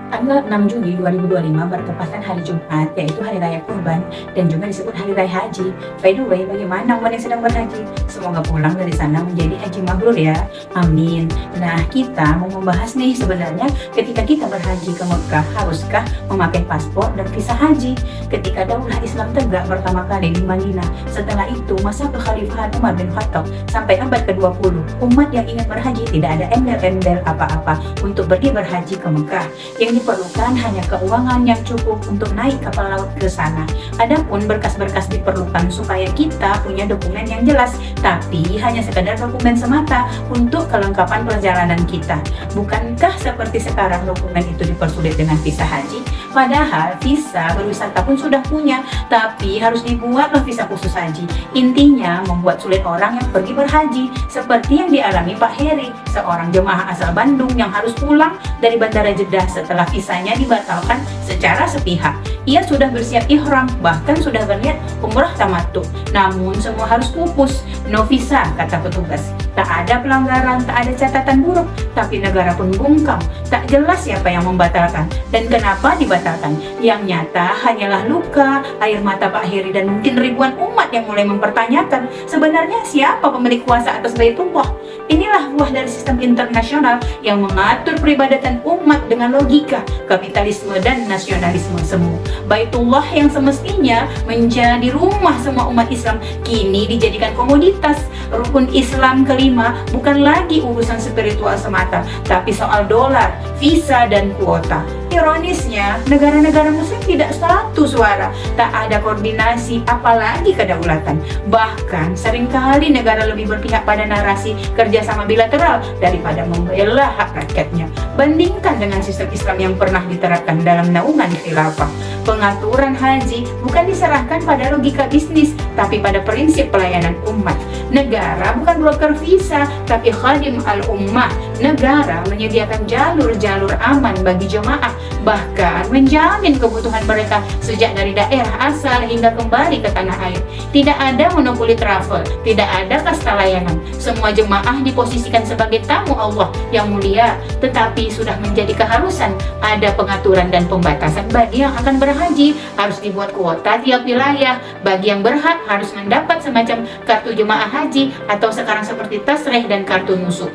Tanggal 6 Juli 2025 bertepatan hari Jumat, yaitu Hari Raya Kurban, dan juga disebut Hari Raya Haji. By the way, bagaimana umat yang sedang berhaji? Semoga pulang dari sana menjadi haji mabrur ya. Amin. Nah, kita mau membahas nih sebenarnya ketika kita berhaji ke Mekah, haruskah memakai paspor dan visa haji? Ketika daulah Islam tegak pertama kali di Madinah, setelah itu masa kekhalifahan Umar bin Khattab sampai abad ke-20, umat yang ingin berhaji tidak ada embel-embel apa-apa untuk pergi berhaji ke Mekah. Yang diperlukan hanya keuangan yang cukup untuk naik kapal laut ke sana. Adapun berkas-berkas diperlukan supaya kita punya dokumen yang jelas, tapi hanya sekadar dokumen semata untuk kelengkapan perjalanan kita. Bukankah seperti sekarang dokumen itu dipersulit dengan visa haji? Padahal visa berwisata pun sudah punya, tapi harus dibuatlah visa khusus haji. Intinya membuat sulit orang yang pergi berhaji, seperti yang dialami Pak Heri, seorang jemaah asal Bandung yang harus pulang dari Bandara Jeddah setelah visanya dibatalkan secara sepihak. Ia sudah bersiap ihram, bahkan sudah berniat umrah tamattu. Namun semua harus pupus, no visa, kata petugas. Tak ada pelanggaran, tak ada catatan buruk, tapi negara pun bungkam. Tak jelas siapa yang membatalkan dan kenapa dibatalkan. Yang nyata hanyalah luka, air mata Pak Heri dan mungkin ribuan umat yang mulai mempertanyakan sebenarnya siapa pemilik kuasa atas Baitullah. Inilah buah dari sistem internasional yang mengatur peribadatan umat dengan logika, kapitalisme dan nasionalisme semu. Baitullah yang semestinya menjadi rumah semua umat Islam kini dijadikan komoditas. Rukun Islam kelima bukan lagi urusan spiritual semata, tapi soal dolar, visa dan kuota. Ironisnya, negara-negara muslim tidak satu suara, tak ada koordinasi, apalagi kedaulatan. Bahkan seringkali negara lebih berpihak pada narasi kerjasama bilateral daripada membela hak rakyatnya. Bandingkan dengan sistem Islam yang pernah diterapkan dalam naungan khilafah. Pengaturan haji bukan diserahkan pada logika bisnis, tapi pada prinsip pelayanan umat. Negara bukan broker visa, tapi khadim al-ummah. Negara menyediakan jalur-jalur aman bagi jemaah, bahkan menjamin kebutuhan mereka sejak dari daerah asal hingga kembali ke tanah air. Tidak ada monopoli travel, tidak ada kasta layanan. Semua jemaah diposisikan sebagai tamu Allah yang mulia, tetapi sudah menjadi keharusan ada pengaturan dan pembatasan. Bagi yang akan berhaji harus dibuat kuota tiap wilayah. Bagi yang berhak harus mendapat semacam kartu jemaah haji atau sekarang seperti tasreh dan kartu nusuk.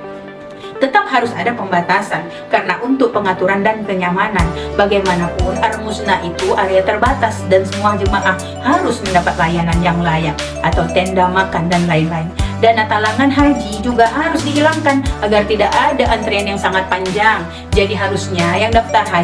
Tetap harus ada pembatasan karena untuk pengaturan dan kenyamanan. Bagaimanapun Al-Musna itu area terbatas dan semua jemaah harus mendapat layanan yang layak atau tenda makan dan lain-lain. Dana talangan haji juga harus dihilangkan agar tidak ada antrian yang sangat panjang. Jadi harusnya yang daftar haji